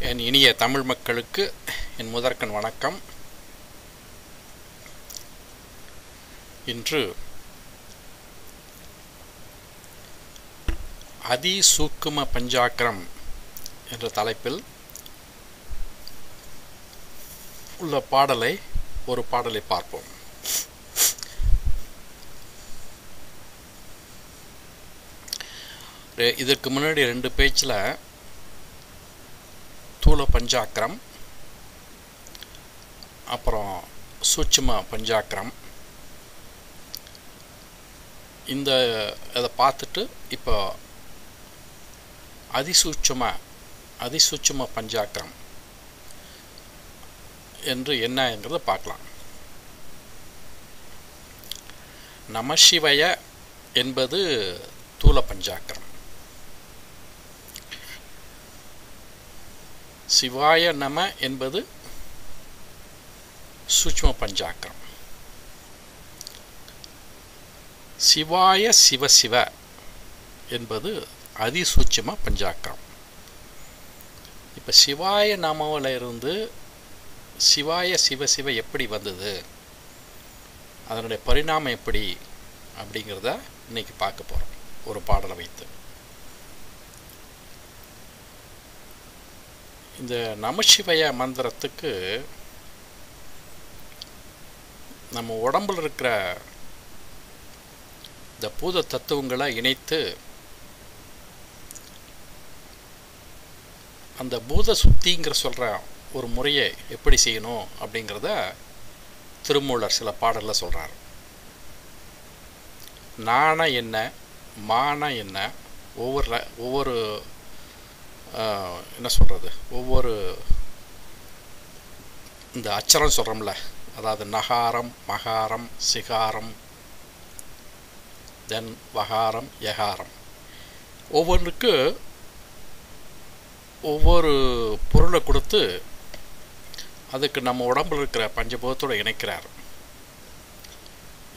என் இனிய தமிழ் மக்களுக்கு என் முதற்கண் வணக்கம். இன்று அதிசூக்கும பஞ்சாக்ரம் என்ற தலைப்பில் உள்ள ஒரு பாடலை பார்ப்போம். இதற்கு முன்னாடி 2 பேஜில் ஸ்தூல பஞ்சாக்ரம் அப்புறம் சூட்சும பஞ்சாக்ரம் இதை பார்த்துட்டு இப்போ அதிசூட்சும பஞ்சாக்ரம் என்று என்னங்கிறத பார்க்கலாம். நமசிவய என்பது ஸ்தூல பஞ்சாக்ரம், சிவாய நம என்பது சூட்சும பஞ்சாக்ரம், சிவாய சிவசிவ என்பது அதிசூட்சும பஞ்சாக்ரம். இப்போ சிவாய நமவில் இருந்து சிவாய சிவசிவ எப்படி வந்தது, அதனுடைய பரிணாமம் எப்படி அப்படிங்கிறத இன்னைக்கு பார்க்க போகிறோம் ஒரு பாடலை வைத்து. இந்த நமசிவய மந்திரத்துக்கு நம்ம உடம்பில் இருக்கிற இந்த பூத தத்துவங்களை இணைத்து அந்த பூத சுத்திங்கிற சொல்கிற ஒரு முறையை எப்படி செய்யணும் அப்படிங்கிறத திருமூலர் சில பாடலில் சொல்கிறார். நாண என்ன, மான என்ன, ஒவ்வொரு என்ன சொல்கிறது, ஒவ்வொரு இந்த அச்சரம் சொல்கிறோம்ல, அதாவது நகாரம், மகாரம், சிகாரம், தென் வகாரம், யகாரம், ஒவ்வொன்றுக்கு ஒவ்வொரு பொருளை கொடுத்து அதுக்கு நம்ம உடம்பில் இருக்கிற பஞ்சபூதத்தோடு இணைக்கிறார்.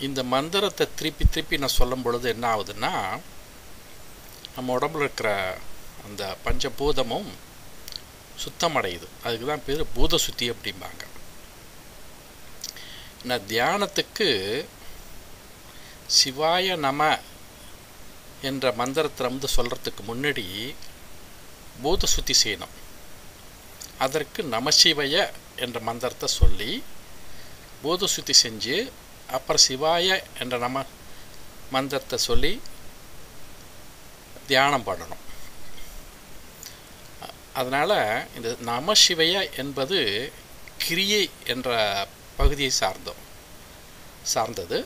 இந்த மந்திரத்தை திருப்பி நான் சொல்லும் பொழுது என்ன ஆகுதுன்னா, நம்ம உடம்பில் இருக்கிற அந்த பஞ்சபூதமும் சுத்தமடையுது. அதுக்கு தான் பேர் பூத சுத்தி அப்படிம்பாங்க. நான் தியானத்துக்கு சிவாய நம என்ற மந்திரத்தை சொல்கிறதுக்கு முன்னாடி பூத சுத்தி செய்யணும். அதற்கு நமசிவய என்ற மந்திரத்தை சொல்லி பூத சுத்தி செஞ்சு அப்புறம் சிவாய என்ற மந்திரத்தை சொல்லி தியானம் பண்ணணும். அதனால் இந்த நமசிவய என்பது கிரியை என்ற பகுதியை சார்ந்தது.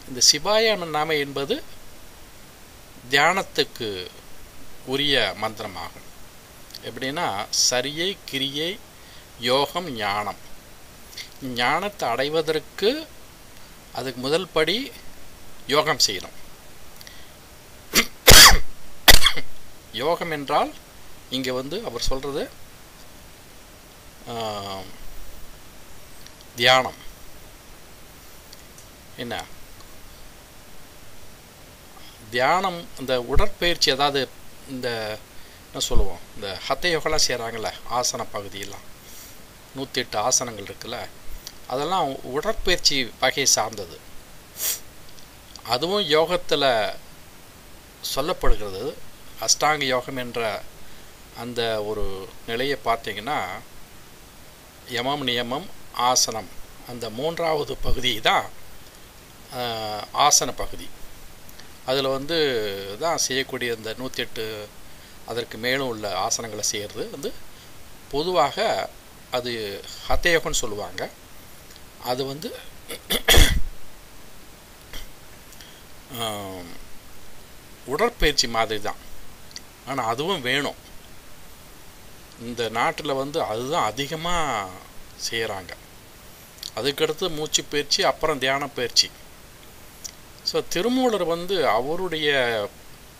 இந்த சிவாய நாம என்பது தியானத்துக்கு உரிய மந்திரமாகும். எப்படின்னா சரியை, கிரியை, யோகம், ஞானம். ஞானத்தை அடைவதற்கு அதுக்கு முதல் படி யோகம் செய்யணும். யோகம் என்றால் இங்கே அவர் சொல்கிறது தியானம். என்ன தியானம்? இந்த உடற்பயிற்சி, அதாவது இந்த என்ன சொல்லுவோம், இந்த ஹத்த யோகெல்லாம் செய்கிறாங்கள்ல, ஆசன பகுதியெல்லாம் 108 ஆசனங்கள் இருக்குல்ல, அதெல்லாம் உடற்பயிற்சி வகையை சார்ந்தது. அதுவும் யோகத்தில் சொல்லப்படுகிறது. அஷ்டாங்க யோகம் என்ற அந்த ஒரு நிலையை பார்த்தீங்கன்னா, யமம், நியமம், ஆசனம், அந்த 3வது பகுதி தான் ஆசன பகுதி. அதில் தான் செய்யக்கூடிய இந்த 108 அதற்கு மேலும் உள்ள ஆசனங்களை செய்கிறது பொதுவாக அது ஹத்தயோகம்னு சொல்லுவாங்க. அது உடற்பயிற்சி மாதிரி தான். ஆனால் அதுவும் வேணும். இந்த நாட்டில் அதுதான் அதிகமாக செய்கிறாங்க. அதுக்கடுத்து மூச்சு பயிற்சி, அப்புறம் தியான பயிற்சி. ஸோ திருமூலர் அவருடைய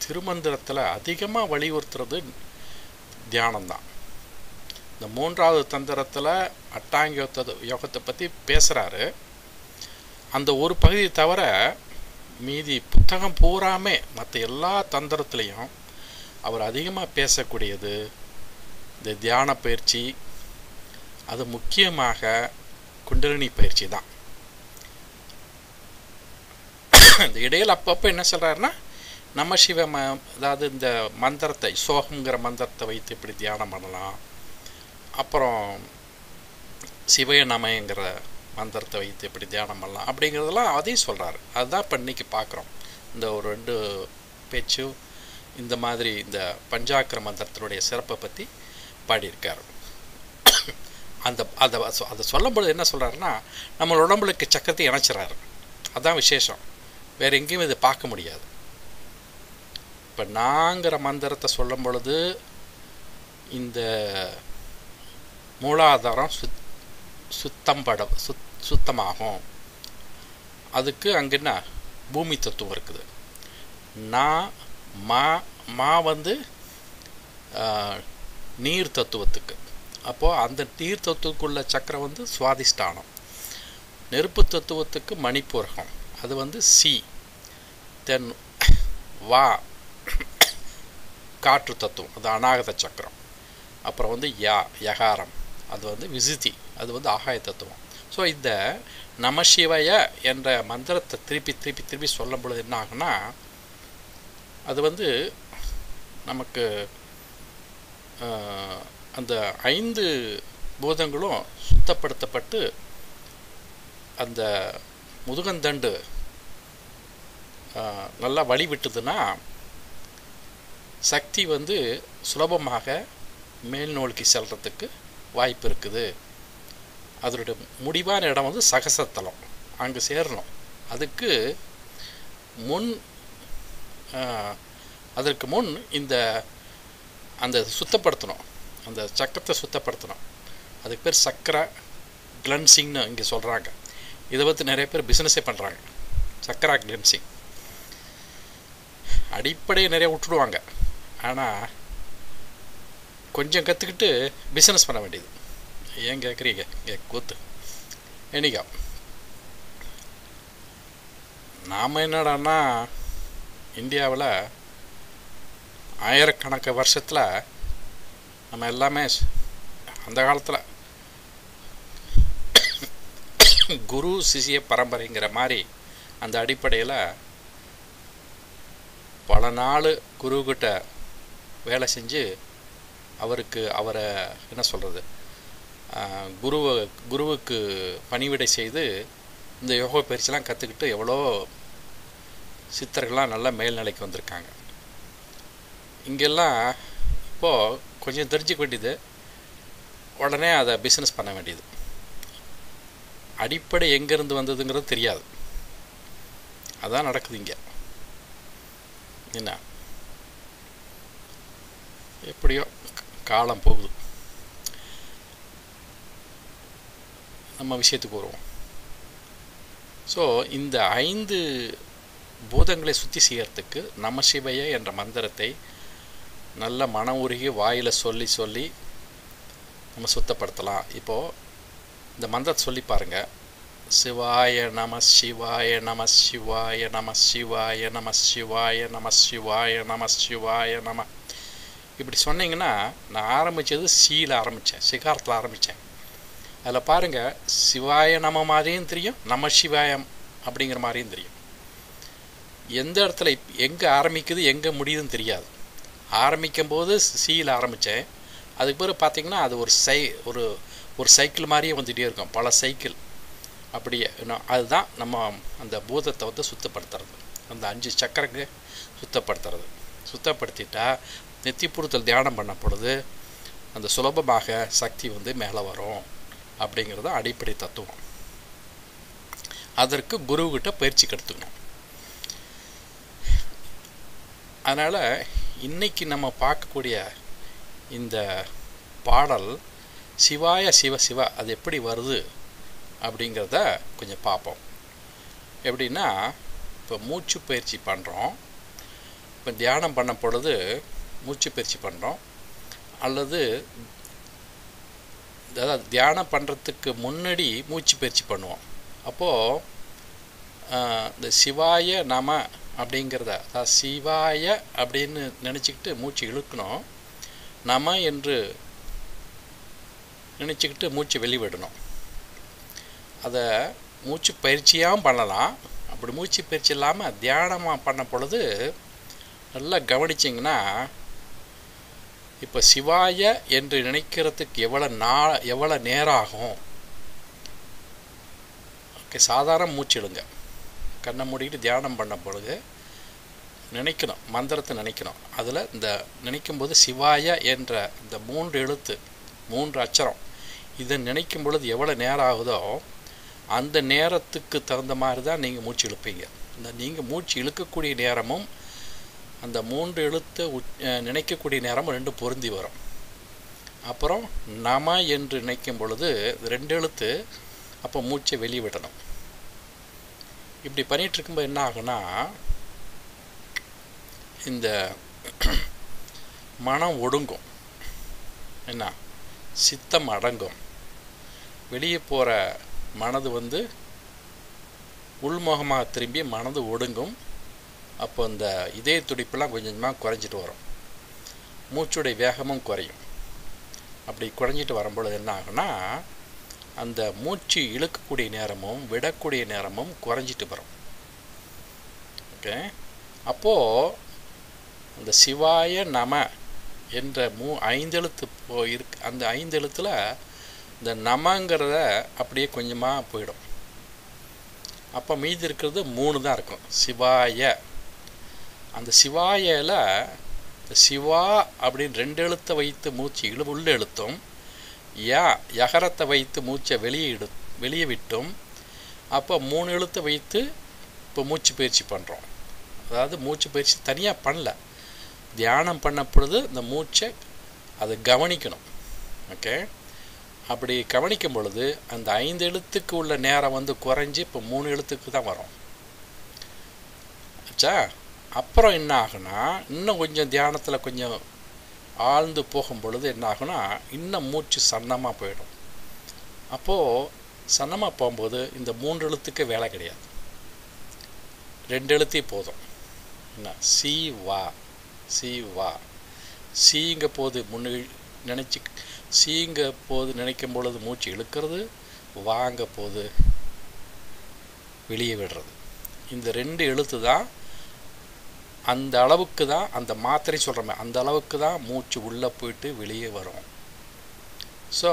திருமந்திரத்தில் அதிகமாக வலியுறுத்துறது தியானம்தான். இந்த 3வது தந்திரத்தில் அட்டாங்க யோகத்தை பற்றி பேசுகிறாரு. அந்த ஒரு பகுதியை தவிர மீதி புத்தகம் பூராமே மற்ற எல்லா தந்திரத்துலேயும் அவர் அதிகமாக பேசக்கூடியது இந்த தியான பயிற்சி, அது முக்கியமாக குண்டலினி பயிற்சி தான். இந்த இடையில் அப்பப்போ என்ன சொல்கிறாருன்னா, நம்ம சிவ அதாவது இந்த மந்திரத்தை, சோகங்கிற மந்திரத்தை வைத்து இப்படி தியானம் பண்ணலாம், அப்புறம் சிவய நமயங்கிற மந்திரத்தை வைத்து எப்படி தியானம் பண்ணலாம் அப்படிங்கிறதெல்லாம் அதையும் சொல்கிறாரு. அதுதான் இப்போ இன்றைக்கி பார்க்குறோம். இந்த ஒரு 2 பேச்சும் இந்த மாதிரி இந்த பஞ்சாக்கர மந்திரத்தினுடைய சிறப்பை பற்றி பாடியிருக்காரு. அதை சொல்லும்பொழுது என்ன சொல்கிறாருன்னா, நம்ம உடம்புக்கு சக்கரத்தை இணைச்சிறாரு. அதுதான் விசேஷம். வேறு எங்கேயும் இதை பார்க்க முடியாது. இப்போ நாங்கிற மந்திரத்தை சொல்லும் பொழுது இந்த மூலாதாரம் சுத்தமாகும். அதுக்கு அங்கே என்ன பூமி தத்துவம் இருக்குது. மா வந்து நீர் தத்துவத்துக்கு. அப்போது அந்த நீர் தத்துவத்துக்குள்ள சக்கரம் வந்து சுவாதிஷ்டானம். நெருப்பு தத்துவத்துக்கு மணிப்பூரகம், அது வந்து சி. தென் வா காற்று தத்துவம், அது அநாகத சக்கரம். அப்புறம் வந்து யகாரம், அது வந்து விசுதி, அது வந்து ஆகாய தத்துவம். ஸோ இந்த நமசிவய என்ற மந்திரத்தை திருப்பி சொல்லும் பொழுது என்ன ஆகுன்னா, அது வந்து நமக்கு அந்த 5 பூதங்களும் சுத்தப்படுத்தப்பட்டு அந்த முதுகந்தண்டு நல்லா வழி விட்டுதுன்னா சக்தி வந்து சுலபமாக மேல் நோக்கி செல்றதுக்கு வாய்ப்பு இருக்குது. அதனுடைய முடிவான இடம் வந்து சகசத்தலம், அங்கே சேரணும். அதற்கு முன் அந்த சுத்தப்படுத்தணும், அந்த சக்கரத்தை சுத்தப்படுத்தணும். அதுக்கு பேர் சக்கர கிளன்சிங்னு இங்கே சொல்கிறாங்க. இதை பற்றி நிறைய பேர் பிஸ்னஸே பண்ணுறாங்க. சக்கரா கிளன்சிங் அடிப்படையை நிறைய விட்டுடுவாங்க. ஆனால் கொஞ்சம் கற்றுக்கிட்டு பிஸ்னஸ் பண்ண வேண்டியது. ஏன் கேட்குறீங்க? கூத்து என்னைக்கா நாம் என்னடான்னா, இந்தியாவில் ஆயிரக்கணக்கு வருஷத்தில் நம்ம எல்லாமே அந்த காலத்தில் குரு சிஷிய பரம்பரைங்கிற மாதிரி அந்த அடிப்படையில் பல நாள் குருக்கிட்ட வேலை செஞ்சு அவரை என்ன சொல்கிறது, குருவுக்கு பணிவிடை செய்து இந்த யோகா பயிற்சியெலாம் கற்றுக்கிட்டு எவ்வளோ சித்தர்கள்லாம் நல்லா மேல்நிலைக்கு வந்திருக்காங்க. இங்கெல்லாம் இப்போது கொஞ்சம் தெரிஞ்சுக்க வேண்டியது, உடனே அதை பிஸ்னஸ் பண்ண வேண்டியது. அடிப்படை எங்கேருந்து வந்ததுங்கிறது தெரியாது. அதான் நடக்குது இங்கே. என்ன எப்படியோ காலம் போகுது. நம்ம விஷயத்துக்கு வருவோம். ஸோ இந்த 5 பூதங்களை சுற்றி செய்யறதுக்கு நமசிவய என்ற மந்திரத்தை நல்ல மன உருகி வாயில் சொல்லி நம்ம சுத்தப்படுத்தலாம். இப்போது இந்த மந்திரத்தை சொல்லி பாருங்கள். சிவாய நம சிவாய நம சிவாய நம சிவாய நம சிவாய நம சிவாய நம சிவாய நம. இப்படி சொன்னீங்கன்னா, நான் ஆரம்பித்தது சீல ஆரம்பித்தேன், சிகாரத்தில் ஆரம்பித்தேன். அதில் பாருங்கள், சிவாய நம மாதிரியும் தெரியும், நம சிவாயம் அப்படிங்கிற மாதிரியும் தெரியும். எந்த இடத்துல எங்கே ஆரம்பிக்குது எங்கே முடியுதுன்னு தெரியாது. ஆரம்பிக்கும் போது சீல ஆரம்பித்தேன். அதுக்கு பிறகு பார்த்திங்கன்னா அது ஒரு சைக்கிள் மாதிரியே வந்துகிட்டே இருக்கும், பல சைக்கிள் அப்படியே. அதுதான் நம்ம அந்த பூதத்தை வந்து சுத்தப்படுத்துறது, அந்த 5 சக்கரங்க சுத்தப்படுத்துறது. சுத்தப்படுத்திட்டா நெத்திப்புறத்தில் தியானம் பண்ண பொழுது அந்த சுலபமாக சக்தி வந்து மேலே வரும் அப்படிங்கிறது அடிப்படை தத்துவம். அதற்கு குருக்கிட்ட பயிற்சி கற்றுக்கணும். அதனால் இன்றைக்கி நம்ம பார்க்கக்கூடிய இந்த பாடல் சிவாய சிவ சிவ அது எப்படி வருது அப்படிங்கிறத கொஞ்சம் பார்ப்போம். எப்படின்னா, இப்போ மூச்சு பயிற்சி பண்ணுறோம். இப்போ தியானம் பண்ண பொழுது மூச்சு பயிற்சி பண்ணுறோம், அல்லது அதாவது தியானம் பண்ணுறதுக்கு முன்னாடி மூச்சு பயிற்சி பண்ணுவோம். அப்போது இந்த சிவாய நம அப்படிங்கிறத, அதாவது சிவாய அப்படின்னு நினச்சிக்கிட்டு மூச்சு இழுக்கணும். நம என்று நினச்சிக்கிட்டு மூச்சு வெளிவிடணும். அதை மூச்சு பயிற்சியாகவும் பண்ணலாம். அப்படி மூச்சு பயிற்சி இல்லாமல் தியானமாக பண்ண பொழுது நல்லா கவனிச்சிங்கன்னா, இப்போ சிவாய என்று நினைக்கிறதுக்கு எவ்வளோ நேரம் ஆகும். ஓகே, சாதாரண மூச்சு எடுங்க, கண்ணை மூடிட்டு தியானம் பண்ண பொழுது நினைக்கணும், மந்திரத்தை நினைக்கணும். அதில் இந்த நினைக்கும்போது சிவாய என்ற இந்த 3 எழுத்து 3 அச்சரம் இதை நினைக்கும் பொழுது எவ்வளோ நேரம் ஆகுதோ அந்த நேரத்துக்கு தகுந்த மாதிரி தான் நீங்கள் மூச்சு இழுப்பீங்க. இந்த நீங்கள் மூச்சு இழுக்கக்கூடிய நேரமும் அந்த 3 எழுத்து நினைக்கக்கூடிய நேரமும் 2 பொருந்தி வரும். அப்புறம் நம என்று நினைக்கும் பொழுது 2 எழுத்து, அப்போ மூச்சை வெளியே விடணும். இப்படி பண்ணிகிட்டு இருக்கும்போது என்ன ஆகுனா, இந்த மனம் ஒடுங்கும், என்ன சித்தம் அடங்கும். வெளியே போகிற மனது உள்முகமாக திரும்பி மனது ஒடுங்கும். அப்போ இந்த இதய துடிப்பெல்லாம் கொஞ்சம் கொஞ்சமாக குறைஞ்சிட்டு வரும், மூச்சுடைய வேகமும் குறையும். அப்படி குறைஞ்சிட்டு வரும்பொழுது என்ன ஆகுனா, அந்த மூச்சு இழுக்கக்கூடிய நேரமும் விடக்கூடிய நேரமும் குறைஞ்சிட்டு வரும். ஓகே, அப்போது அந்த சிவாய நம என்ற 5 எழுத்து இருக்கு. அந்த 5 எழுத்தில் இந்த நமங்கிறத அப்படியே கொஞ்சமாக போயிடும். அப்போ மீதி இருக்கிறது 3 தான் இருக்கும், சிவாய. அந்த சிவாயில் சிவா அப்படின்னு 2 எழுத்தை வைத்து மூச்சு உள்ள எழுத்தும், யகரத்தை வைத்து மூச்சை வெளியே விட்டும், அப்போ 3 எழுத்தை வைத்து இப்போ மூச்சு பயிற்சி பண்ணுறோம். அதாவது மூச்சு பயிற்சி தனியாக பண்ணல, தியானம் பண்ண பொழுது இந்த மூச்சை அதை கவனிக்கணும். ஓகே, அப்படி கவனிக்கும் பொழுது அந்த 5 எழுத்துக்கு உள்ள நேரம் குறைஞ்சி இப்போ 3 எழுத்துக்கு தான் வரும். ஆச்சா? அப்புறம் என்ன ஆகுனா, இன்னும் கொஞ்சம் தியானத்தில் கொஞ்சம் ஆழ்ந்து போகும் பொழுது என்ன ஆகுனா, இன்னும் மூச்சு சன்னமாக போயிடும். அப்போது சன்னமாக போகும்போது இந்த 3 எழுத்துக்கு வேலை கிடையாது, 2 எழுத்தே போதும். என்ன, சி வா, சி வா. சீங்க போது நினச்சி சீங்க போது நினைக்கும் பொழுது மூச்சு இழுக்கிறது, வாங்க போது வெளியே விடுறது. இந்த 2 எழுத்து தான், அந்த அளவுக்கு தான் அந்த மாத்திரை சொல்கிறோமே, அந்த அளவுக்கு தான் மூச்சு உள்ளே போயிட்டு வெளியே வரும். ஸோ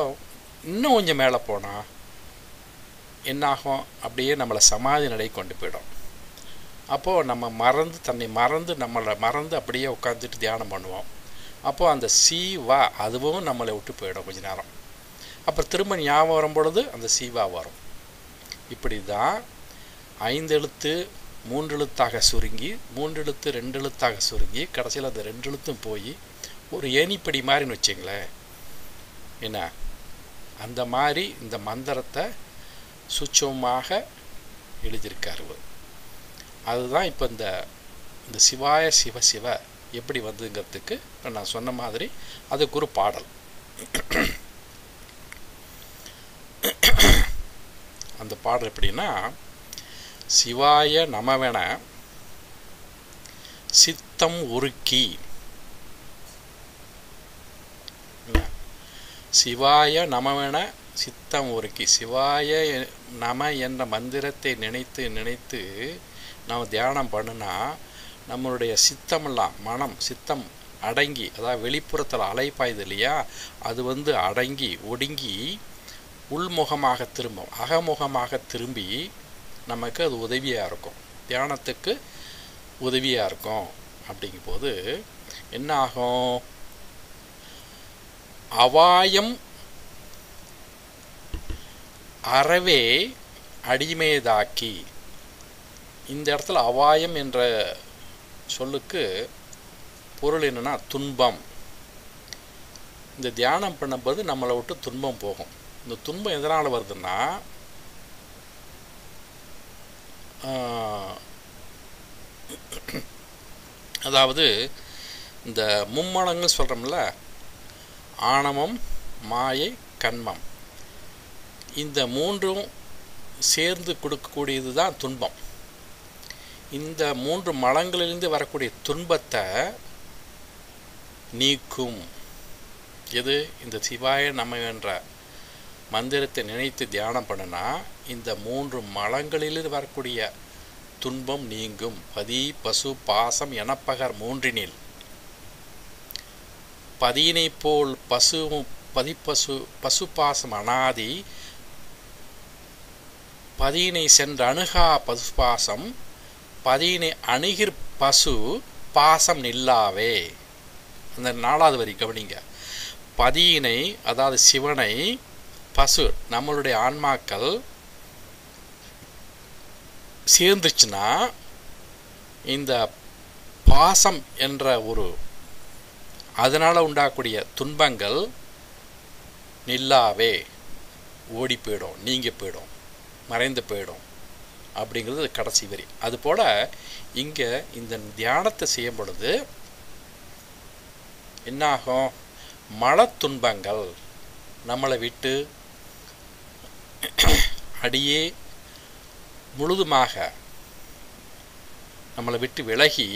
இன்னும் கொஞ்சம் மேலே போனால் என்னாகும், அப்படியே நம்மளை சமாதி நிலை கொண்டு போயிடும். அப்போது நம்ம தன்னை மறந்து அப்படியே உட்காந்துட்டு தியானம் பண்ணுவோம். அப்போது அந்த சீவா அதுவும் நம்மளை விட்டு போயிடும் கொஞ்ச நேரம். அப்புறம் திரும்ப ஞாபகம் வரும் பொழுது அந்த சீவா வரும். இப்படி தான் 5 எழுத்து 3 எழுத்தாக சுருங்கி, 3 எழுத்து 2 எழுத்தாக சுருங்கி, கடைசியில் அந்த 2 எழுத்தும் போய் ஒரு ஏணிப்படி மாதிரின்னு வச்சிங்களேன். என்ன, அந்த மாதிரி இந்த மந்திரத்தை சுட்சமாக எழுதியிருக்காரு. அதுதான் இப்போ இந்த சிவாய சிவ சிவ எப்படி வந்ததுங்கிறதுக்கு நான் சொன்ன மாதிரி அதுக்கு ஒரு பாடல். அந்த பாடல் எப்படின்னா, சிவாய நமவென சித்தம் உருக்கி, சிவாய நமவென சித்தம் உருக்கி, சிவாய நம என்ற மந்திரத்தை நினைத்து நினைத்து நாம் தியானம் பண்ணுனா நம்மளுடைய சித்தமெல்லாம் மனம் சித்தம் அடங்கி, அதாவது வெளிப்புறத்தில் அலைப்பாயுது இல்லையா, அது அடங்கி ஒடுங்கி உள்முகமாக திரும்பும், அகமுகமாக திரும்பி நமக்கு அது உதவியாக இருக்கும், தியானத்துக்கு உதவியாக இருக்கும். அப்படிங்கும்போது என்ன ஆகும், அவாயம் அறவே அடிமையதாக்கி. இந்த இடத்துல அவாயம் என்ற சொல்லுக்கு பொருள் என்னன்னா துன்பம். இந்த தியானம் பண்ணும்போது நம்மளை விட்டு துன்பம் போகும். இந்த துன்பம் எதனால் வருதுன்னா, அதாவது இந்த மும்மலங்க சொல்கிறோம்ல, ஆணவம் மாயை கண்மம், இந்த 3ம் சேர்ந்து கொடுக்கக்கூடியது தான் துன்பம். இந்த 3 மலங்களிலிருந்து வரக்கூடிய துன்பத்தை நீக்கும் எது, இந்த சிவாய நம என்ற மந்திரத்தை நினைத்து தியானம் பண்ணுனா இந்த 3 மலங்களில் வரக்கூடிய துன்பம் நீங்கும். பதி பசு பாசம் எனப்பகர் மூன்றினில் பதியினை போல் பசு பாசம் அனாதி பதியினை சென்று அணுகா பசுபாசம் பதியினை அணுகிர் பசு பாசம் நில்லாவே. அந்த 4வது வரி கவனிங்க. பதியினை அதாவது சிவனை பசு நம்மளுடைய ஆன்மாக்கள் சேர்ந்துச்சுன்னா இந்த பாசம் என்ற ஒரு அதனால் உண்டாகக்கூடிய துன்பங்கள் நில்லாவே ஓடி போயிடும், நீங்கி போயிடும், மறைந்து போயிடும் அப்படிங்கிறது கடைசி வரி. அதுபோல் இங்கே இந்த தியானத்தை செய்யும் பொழுது என்னாகும்? மன துன்பங்கள் நம்மளை விட்டு அடியே முழுதுமாக நம்மளை விட்டு விலகி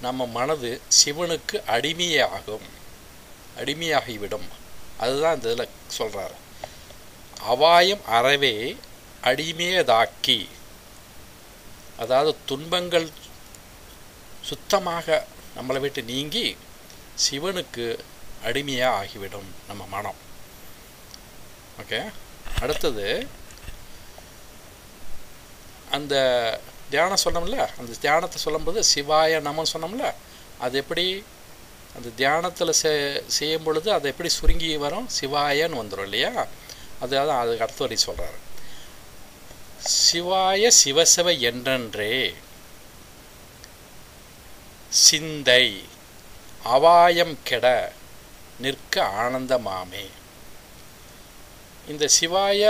நம்ம மனது சிவனுக்கு அடிமையாகிவிடும். அதுதான் இந்த இதில் சொல்கிறார். அவாயம் அறவே அடிமையதாக்கி, அதாவது துன்பங்கள் சுத்தமாக நம்மளை விட்டு நீங்கி சிவனுக்கு அடிமையாக ஆகிவிடும் நம்ம மனம். ஓகே, அடுத்தது அந்த தியானம் சொன்னோம்ல, அந்த தியானத்தை சொல்லும்போது சிவாய நமன்னு சொன்னோம்ல, அது எப்படி அந்த தியானத்தில் செய்யும் பொழுது அது எப்படி சுருங்கி வரும்? சிவாயன்னு வந்துடும் இல்லையா? அதுக்கு அடுத்த வரை சொல்கிறார். சிவாய சிவசிவ என்றென்றே சிந்தை அவாயம் கெட நிற்க ஆனந்தமாமே. இந்த சிவாய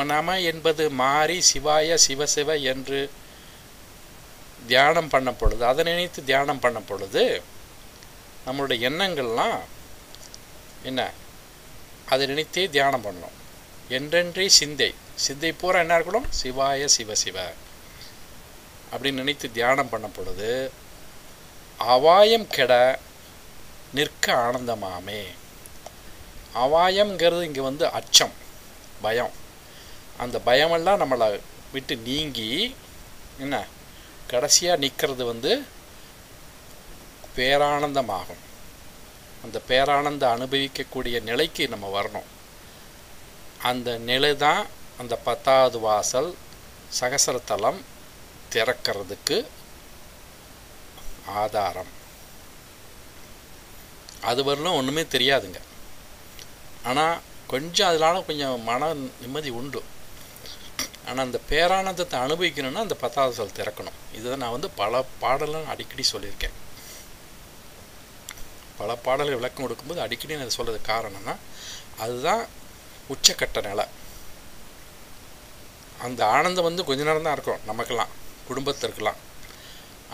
நம என்பது மாறி சிவாய சிவசிவ என்று தியானம் பண்ண பொழுது, அதை நினைத்து தியானம் பண்ண பொழுது நம்மளுடைய எண்ணங்கள்லாம் என்ன? அதை நினைத்தே தியானம் பண்ணணும். என்றென்றே சிந்தை பூரா என்ன இருக்கணும்? சிவாய சிவசிவ அப்படின்னு நினைத்து தியானம் பண்ண பொழுது அவாயம் கெட நிற்க ஆனந்தமாமே. அவாயம்ங்கிறது இங்கே வந்து அச்சம், பயம். அந்த பயமெல்லாம் நம்மளை விட்டு நீங்கி என்ன கடைசியாக நிற்கிறது வந்து பேரானந்தமாகும். அந்த பேரானந்த அனுபவிக்கக்கூடிய நிலைக்கு நம்ம வரணும். அந்த நிலை தான் அந்த 10வது வாசல் சகசரத்தலம் திறக்கிறதுக்கு ஆதாரம். அது வரலும் ஒன்றுமே தெரியாதுங்க. ஆனால் கொஞ்சம் அதனால கொஞ்சம் மன நிம்மதி உண்டு. ஆனால் அந்த பேரானந்தத்தை அனுபவிக்கணும்னா அந்த 10வது வாசல் திறக்கணும். இதை நான் வந்து பல பாடலாம் அடிக்கடி சொல்லியிருக்கேன். பல பாடல்கள் விளக்கம் கொடுக்கும்போது அடிக்கடி நான் சொல்கிறதுக்கு காரணம்னா அதுதான் உச்சக்கட்ட நிலை. அந்த ஆனந்தம் வந்து கொஞ்ச நேரம் தான் இருக்கும் நமக்கெல்லாம், குடும்பத்திற்கெல்லாம்.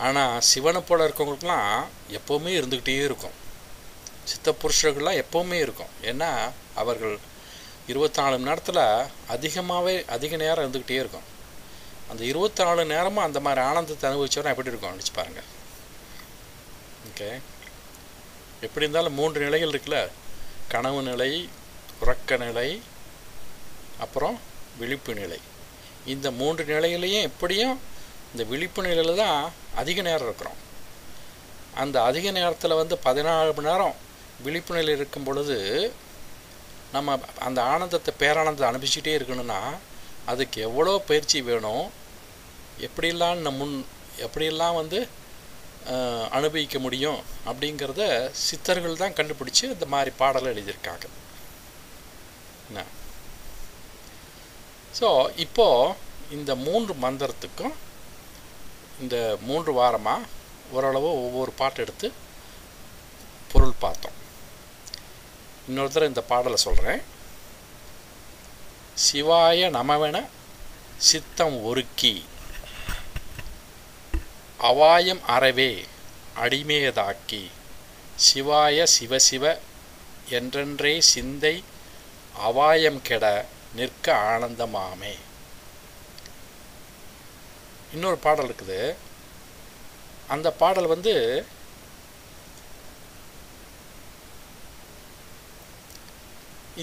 ஆனால் சிவனை போல் இருக்கவங்களுக்கெல்லாம் எப்போவுமே இருந்துக்கிட்டே இருக்கும். சித்த புருஷர்கள்லாம் எப்போவுமே இருக்கும். ஏன்னா அவர்கள் 24 மணி நேரத்தில் அதிக நேரம் இருந்துக்கிட்டே இருக்கும். அந்த 24 நேரமும் அந்த மாதிரி ஆனந்தத்தை அனுபவிச்சவரை எப்படி இருக்கும் நினச்சி பாருங்கள். ஓகே, எப்படி இருந்தாலும் 3 நிலைகள் இருக்குல்ல, கனவு நிலை, உறக்க நிலை, அப்புறம் விழிப்பு நிலை. இந்த 3 நிலையிலையும் எப்படியும் இந்த விழிப்பு நிலையில் தான் அதிக நேரம் இருக்கிறோம். அந்த அதிக நேரத்தில் வந்து 14 மணி நேரம் விழிப்பு நிலை இருக்கும் பொழுது நம்ம அந்த ஆனந்தத்தை பேரானந்தத்தை அனுபவிச்சுட்டே இருக்கணும்னா அதுக்கு எவ்வளோ பயிற்சி வேணும், எப்படியெல்லாம் வந்து அனுபவிக்க முடியும் அப்படிங்கிறத சித்தர்கள் தான் கண்டுபிடிச்சி இந்த மாதிரி பாடலை எழுதியிருக்காங்க. என்ன ஸோ இப்போது இந்த 3 மந்திரத்துக்கும் இந்த 3 வாரமாக ஓரளவு ஒவ்வொரு பாட்டு எடுத்து பொருள் பார்த்தோம். இன்னொரு தடவை இந்த பாடலை சொல்கிறேன். சிவாய நமவென சித்தம் ஒருக்கி அவாயம் அறவே அடிமையதாக்கி சிவாய சிவசிவ என்றென்றே சிந்தை அவாயம் கெட நிற்க ஆனந்தமாமே. இன்னொரு பாடல் இருக்குது. அந்த பாடல் வந்து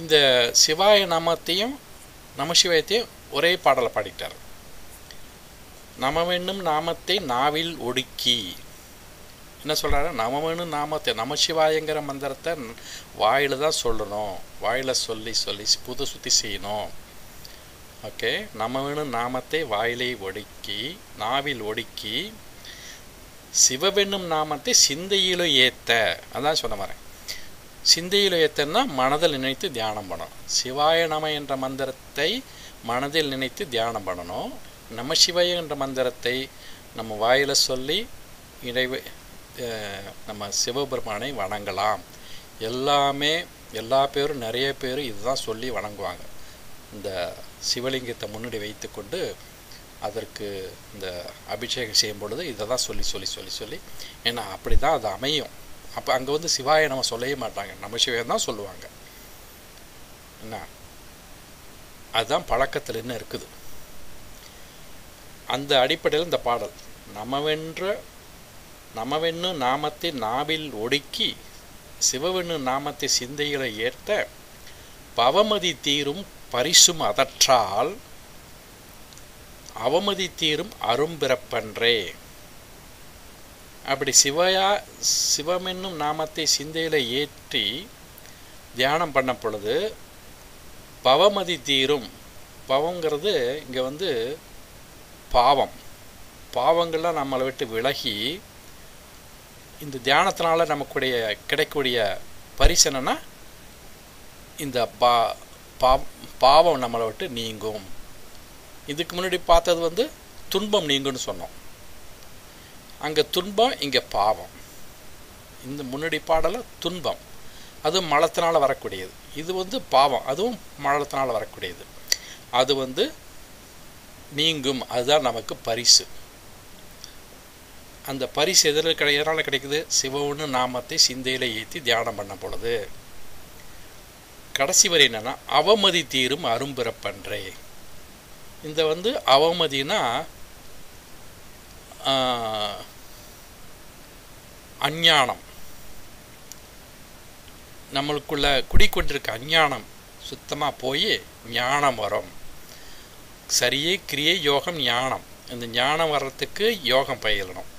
இந்த சிவாய நாமத்தையும் நமசிவாயத்தையும் ஒரே பாடலை பாடிட்டார். நமவென்னும் நாமத்தை நாவில் ஒடுக்கி என்ன சொல்கிறாரு? நமவென்னும் நாமத்தை நமசிவாயங்கிற மந்திரத்தை வாயில் தான் சொல்லணும், வாயில் சொல்லி சொல்லி புது சுத்தி செய்யணும். ஓகே, நமவென்னும் நாமத்தை வாயிலை ஒடுக்கி நாவில் ஒடுக்கி சிவவென்னும் நாமத்தை சிந்தையிலோ ஏத்த, அதான் சொன்ன மாதிரி சிந்தையிலோ ஏத்தன்னா மனதில் நினைத்து தியானம் பண்ணணும். சிவாய நம என்ற மந்திரத்தை மனதில் நினைத்து தியானம் பண்ணணும். நமசிவாய என்ற மந்திரத்தை நம்ம வாயில் சொல்லி நம்ம சிவபெருமானை வணங்கலாம். எல்லா பேரும் நிறைய பேர் இதுதான் சொல்லி வணங்குவாங்க. இந்த சிவலிங்கத்தை முன்னாடி வைத்து கொண்டு அதற்கு இந்த அபிஷேகம் செய்யும் பொழுது இதை தான் சொல்லி சொல்லி சொல்லி சொல்லி ஏன்னா அப்படி தான் அது அமையும். அப்போ அங்கே வந்து சிவாய நம்ம சொல்லவே மாட்டாங்க, நமசிவாயம் தான் சொல்லுவாங்க. என்ன அதுதான் பழக்கத்தில் என்ன இருக்குது. அந்த அடிப்படையில் இந்த பாடல் நமவென்னு நாமத்தை நாவில் ஒடுக்கி சிவவென்னு நாமத்தை சிந்தைகளை ஏற்ற பவமதி தீரும் பரிசும் அதற்றால் அவமதி தீரும் அரும்பிறப்பன்றே. அப்படி சிவமென்னும் நாமத்தை சிந்தையில ஏற்றி தியானம் பண்ண பொழுது பவமதி தீரும். பவங்கிறது இங்கே வந்து பாவங்கள்லாம் நம்மளை விட்டு விலகி இந்த தியானத்தினால நமக்குடைய கிடைக்கக்கூடிய பரிசு என்னன்னா இந்த பாவம் நம்மளை விட்டு நீங்கும். இதுக்கு முன்னாடி பார்த்தது வந்து துன்பம் நீங்கும்னு சொன்னோம். அங்கே துன்பம், இங்கே பாவம். இந்த முன்னாடி பாடல துன்பம், அதுவும் மலத்தினால் வரக்கூடியது. இது வந்து பாவம், அதுவும் மலத்தினால் வரக்கூடியது. அது வந்து நீங்கும், அதுதான் நமக்கு பரிசு. அந்த பரிசு எதனால் கிடைக்குது? சிவன்னு நாமத்தை சிந்தையில் ஏற்றி தியானம் பண்ண பொழுது. கடைசி வரை என்னன்னா அவமதி தீரும் அரும்பிறப்பன்றே. இந்த வந்து அவமதினா அஞ்ஞானம், நம்மளுக்குள்ள குடிக்கொண்டிருக்க அஞ்ஞானம் சுத்தமாக போய் ஞானம் வரும். சரியே கிரியை யோகம் ஞானம். இந்த ஞானம் வர்றதுக்கு யோகம் பயிலணும்.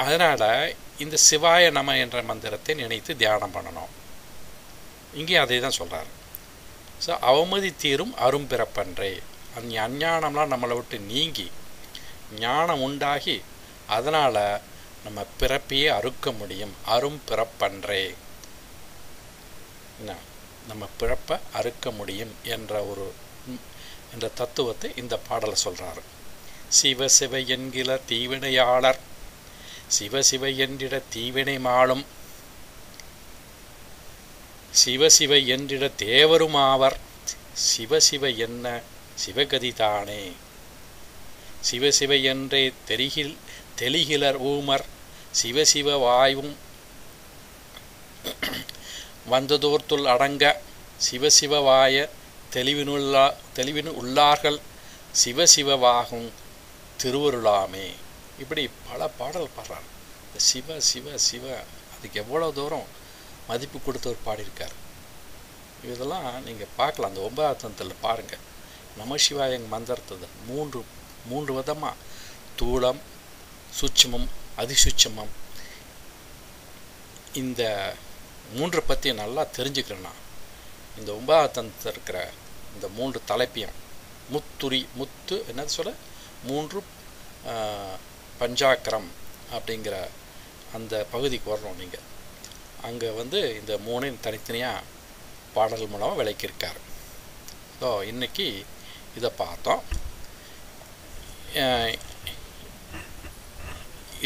அதனால் இந்த சிவாய நம என்ற மந்திரத்தை நினைத்து தியானம் பண்ணணும். இங்கே அதே தான் சொல்கிறார். ஸோ அவமதி தீரும் அரும்பிறப்பன்றே. அந்த அஞ்ஞானம்லாம் நம்மளை விட்டு நீங்கி ஞானம் உண்டாகி அதனால் நம்ம பிறப்பையே அறுக்க முடியும். அரும்பிறப்பன்றே, என்ன நம்ம பிறப்பை அறுக்க முடியும் என்ற தத்துவத்தை இந்த பாடலை சொல்கிறாரு. சிவ சிவ என்கிற தீவினையாளர் சிவசிவ என்றிட தீவினை மாளும் சிவசிவ என்றிட தேவருமாவர் சிவசிவ என்ன சிவகதிதானே. சிவசிவ என்றே தெளிகிலர் ஊமர் சிவசிவ வாயும் வந்ததோர்த்துள் அடங்க சிவசிவவாய தெளிவினு உள்ளார்கள் சிவசிவவாகும் திருவருளாமே. இப்படி பல பாடல் பாடுறார். இந்த சிவ சிவ சிவ அதுக்கு எவ்வளோ தூரம் மதிப்பு கொடுத்தவர் பாடியிருக்கார். இதெல்லாம் நீங்கள் பார்க்கலாம். அந்த 9ஆம் தந்தில் பாருங்கள். நமசிவாயங் மந்திரத்தை மூன்று விதமாக தூளம், சூட்சமம், அதிசூட்சமம், இந்த 3 பற்றி நல்லா தெரிஞ்சுக்கிறேன்னா இந்த 9ஆம் தந்தில் இருக்கிற இந்த 3 தலைப்பையும் முத்து என்னது சொல்ல 3 பஞ்சாக்கரம் அப்படிங்கிற அந்த பகுதிக்கு வரணும். நீங்கள் அங்கே வந்து இந்த 3 தனித்தனியாக பாடல் மூலமாக விளக்கியிருக்கார். ஸோ இன்றைக்கி இதை பார்த்தோம்.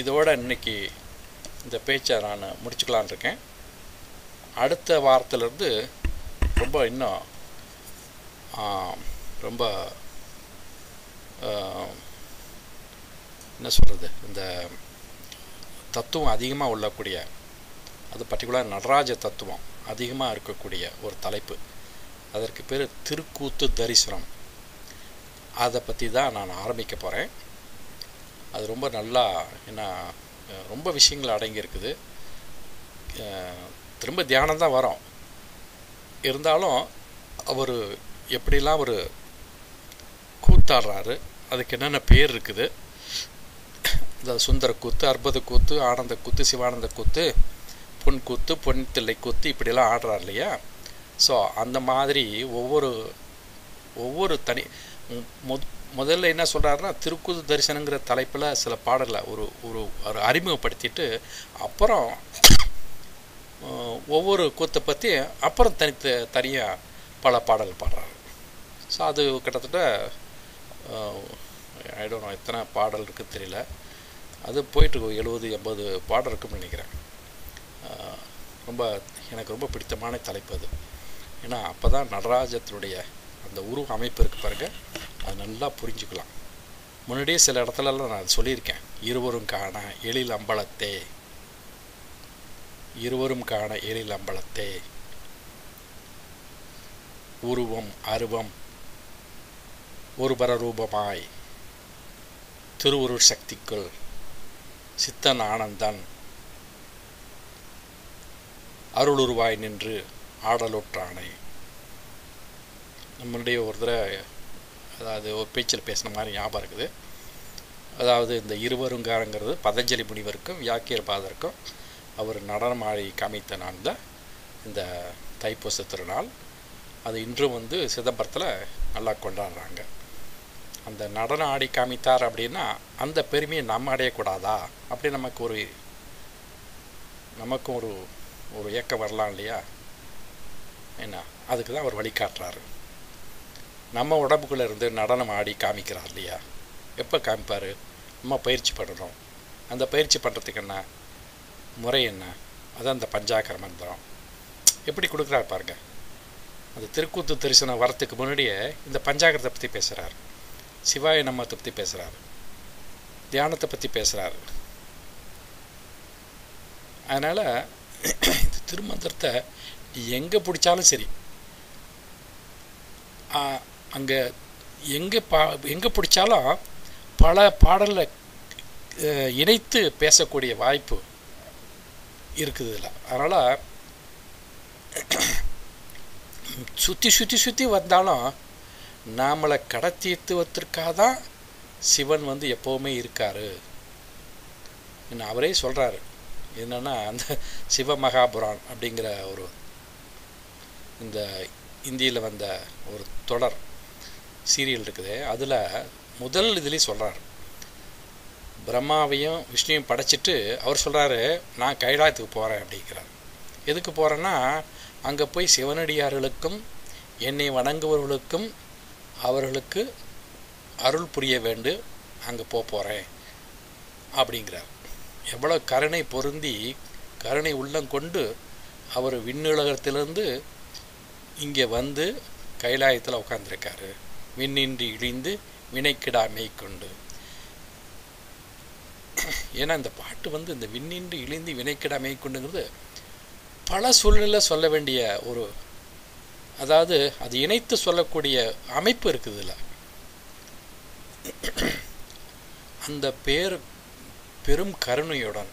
இதோட இன்னைக்கு இந்த பேச்சை நான் முடிச்சுக்கலான் இருக்கேன். அடுத்த வாரத்திலிருந்து இன்னும் ரொம்ப என்ன சொல்கிறது, இந்த தத்துவம் அதிகமாக உள்ளக்கூடிய, அது பர்டிகுலர் நடராஜ தத்துவம் அதிகமாக இருக்கக்கூடிய ஒரு தலைப்பு. அதற்கு பேர் திருக்கூத்து தரிசனம். அதை பற்றி தான் நான் ஆரம்பிக்க போகிறேன். அது ரொம்ப நல்லா ரொம்ப விஷயங்கள் அடங்கியிருக்குது. திரும்ப தியானம் தான் வரும். இருந்தாலும் அவர் எப்படிலாம் ஒரு கூத்தாடுறாரு, அதுக்கு என்னென்ன பேர் இருக்குது, இந்த சுந்தர கூத்து, அற்புத கூத்து, ஆனந்த கூத்து, சிவானந்த கூத்து, பொன் கூத்து, பொன் தில்லை கூத்து, இப்படிலாம் ஆடுறார் இல்லையா. ஸோ அந்த மாதிரி ஒவ்வொரு தனி முதல்ல என்ன சொல்கிறாருன்னா, திருக்கூத்து தரிசனங்கிற தலைப்பில் சில பாடலை ஒரு ஒரு ஒரு அறிமுகப்படுத்திட்டு அப்புறம் ஒவ்வொரு கூத்தை பற்றி அப்புறம் தனியாக பல பாடல் பாடுறாரு. ஸோ அது கிட்டத்தட்ட ஐடோனோ எத்தனை பாடல் இருக்குன்னு தெரியல, அது போயிட்டு 70-80 பாடல் இருக்குன்னு நினைக்கிறேன். எனக்கு ரொம்ப பிடித்தமான தலைப்பு அது. ஏன்னா அப்போ தான் நடராஜத்தினுடைய அந்த உருவ அமைப்பு இருக்குது பாருங்கள், அது நல்லா புரிஞ்சுக்கலாம். முன்னாடியே சில இடத்துலலாம் நான் சொல்லியிருக்கேன், இருவரும் காண எழில் அம்பலத்தே, இருவரும் காண எழில் அம்பலத்தே, உருவம் அருவம் ஒருபர ரூபமாய் திருவுருள் சக்திக்குள் சித்தன் ஆனந்தன் அருளுருவாய் நின்று ஆடலுற்றானை. நம்மளுடைய ஒரு தடவை அதாவது ஒரு பேச்சில் பேசின மாதிரி ஞாபகம் இருக்குது. அதாவது இந்த இருவருங்காரங்கிறது பதஞ்சலி முனிவருக்கும் வியாக்கியபாதருக்கும் அவர் நடனம் ஆடி காமித்த நாள் தான் இந்த தைப்பூச திருநாள். அது இன்றும் சிதம்பரத்தில் நல்லா கொண்டாடுறாங்க. அந்த நடனம் ஆடி காமித்தார் அப்படின்னா அந்த பெருமையை நம்ம அடையக்கூடாதா அப்படி நமக்கும் ஒரு ஏக்கம் வரலாம் இல்லையா. என்ன, அதுக்கு தான் அவர் வழிகாட்டுறாரு. நம்ம உடம்புக்குள்ளே இருந்து நடனம் ஆடி காமிக்கிறார் இல்லையா. எப்போ காமிப்பார்? நம்ம பயிற்சி பண்ணணும். அந்த பயிற்சி பண்ணுறதுக்கு என்ன முறை, என்ன, அதான் அந்த பஞ்சாக்கர மந்திரம் எப்படி கொடுக்குறாரு பாருங்க. அந்த திருக்கூத்து தரிசனம் வரத்துக்கு முன்னாடியே இந்த பஞ்சாக்கரத்தை பற்றி பேசுகிறார், சிவாய நம்மத்தை பற்றி பேசுகிறார், தியானத்தை பற்றி பேசுகிறார். அதனால் இந்த திருமந்திரத்தை எங்கே பிடிச்சாலும் சரி, அங்கே எங்கே பிடிச்சாலும் பல பாடலில் இணைத்து பேசக்கூடிய வாய்ப்பு இருக்குது இல்லை. அதனால் சுற்றி வந்தாலும் நாமளை கடத்தித்துவதற்காக தான் சிவன் எப்போவுமே இருக்கார். என்ன அவரே சொல்கிறாரு. என்னென்னா, அந்த சிவமகாபுரான் அப்படிங்கிற இந்த இந்தியில் வந்த ஒரு தொடர் சீரியல் இருக்குது. அதில் முதல் இதுலேயே சொல்கிறார், பிரம்மாவையும் விஷ்ணுவையும் படைச்சிட்டு அவர் சொல்கிறாரு, நான் கைலாயத்துக்கு போகிறேன் அப்படிங்கிறார். எதுக்கு போகிறேன்னா, அங்கே போய் சிவனடியார்களுக்கும் என்னை வணங்குபவர்களுக்கும் அவர்களுக்கு அருள் புரிய வேண்டு அங்கே போகிறேன் அப்படிங்கிறார். எவ்வளோ கருணை பொருந்தி கருணை உள்ளம் கொண்டு அவர் விண்ணுலகத்திலிருந்து இங்கே கைலாயத்தில் உட்காந்துருக்காரு. விண்ணின்றி இழிந்து வினைக்கிடாமை கொண்டு. ஏன்னா இந்த பாட்டு இந்த விண்ணின்றி இழிந்து வினைக்கிடாமை கொண்டுங்கிறது பல சூழ்நிலையில் சொல்ல வேண்டிய அதாவது அது இணைத்து சொல்லக்கூடிய அமைப்பு இருக்குது இல்லை. அந்த பெரும் கருணையுடன்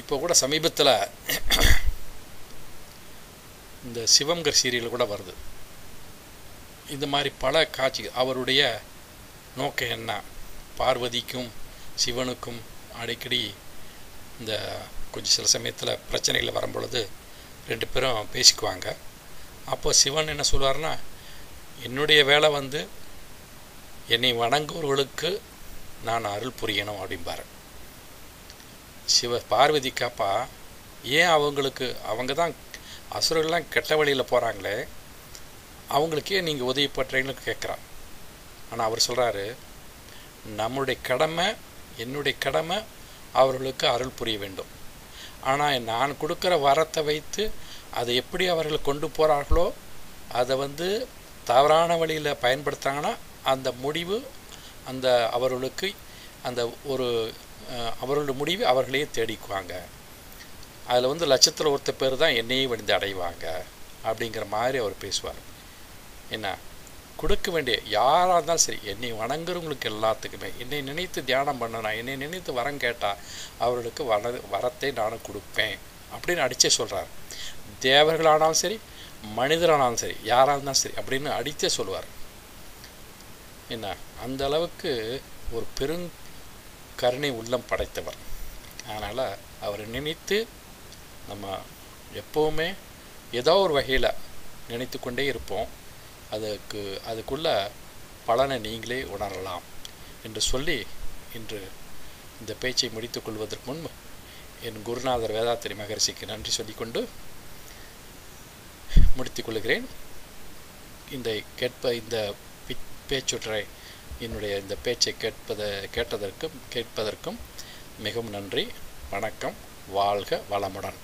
இப்போ கூட சமீபத்தில் இந்த சிவம்கர் சீரியல் கூட வருது. இந்த மாதிரி பல காட்சி. அவருடைய நோக்கம் என்ன, பார்வதிக்கும் சிவனுக்கும் அடிக்கடி இந்த கொஞ்சம் சில சமயத்தில் பிரச்சனைகள் வரும்பொழுது 2 பேரும் பேசிக்குவாங்க. அப்போ சிவன் என்ன சொல்லுவார்னா, என்னுடைய வேலை என்னை வணங்குவர்களுக்கு நான் அருள் புரியணும் அப்படிம்பார். பார்வதிக்காப்பா ஏன் அவங்க தான் அசுரர்கள்லாம் கெட்ட வழியில் போகிறாங்களே, அவங்களுக்கே நீங்கள் உதவி பண்ணுறீங்கன்னு கேட்குறான். ஆனால் அவர் சொல்கிறாரு, என்னுடைய கடமை அவர்களுக்கு அருள் புரிய வேண்டும். ஆனால் நான் கொடுக்குற வரத்தை வைத்து அதை எப்படி அவர்கள் கொண்டு போகிறார்களோ அதை தவறான வழியில் பயன்படுத்துகிறாங்கன்னா அந்த முடிவு அவர்களுக்கு அவர்களுடைய முடிவு அவர்களையே தேடிக்குவாங்க. அதில் லட்சத்தில் ஒருத்தர் பேர் தான் என்னையே அடைவாங்க அப்படிங்கிற மாதிரி அவர் பேசுவார். என்ன, கொடுக்க வேண்டிய யாராக இருந்தாலும் சரி, என்னை வணங்குறவங்களுக்கு எல்லாத்துக்குமே என்னை நினைத்து தியானம் பண்ணணும், என்னை நினைத்து வரம் கேட்டால் அவர்களுக்கு வரத்தை நானும் கொடுப்பேன் அப்படின்னு அடித்தே சொல்கிறார். தேவர்களானாலும் சரி, மனிதரானாலும் சரி, யாராக இருந்தாலும் சரி அப்படின்னு அடித்தே சொல்லுவார். என்ன, அந்த அளவுக்கு ஒரு பெருங்கருணை உள்ளம் படைத்தவர். அதனால் அவரை நினைத்து நம்ம எப்போவுமே ஏதோ ஒரு வகையில் நினைத்து கொண்டே இருப்போம். அதுக்குள்ள பலனை நீங்களே உணரலாம் என்று சொல்லி இன்று இந்த பேச்சை முடித்து கொள்வதற்கு முன்பு என் குருநாதர் வேதாத்திரி மகரிஷிக்கு நன்றி சொல்லிக்கொண்டு முடித்துக் கொள்கிறேன். இந்த பேச்சுற்றை என்னுடைய இந்த பேச்சை கேட்டதற்கும் மிகவும் நன்றி. வணக்கம். வாழ்க வளமுடன்.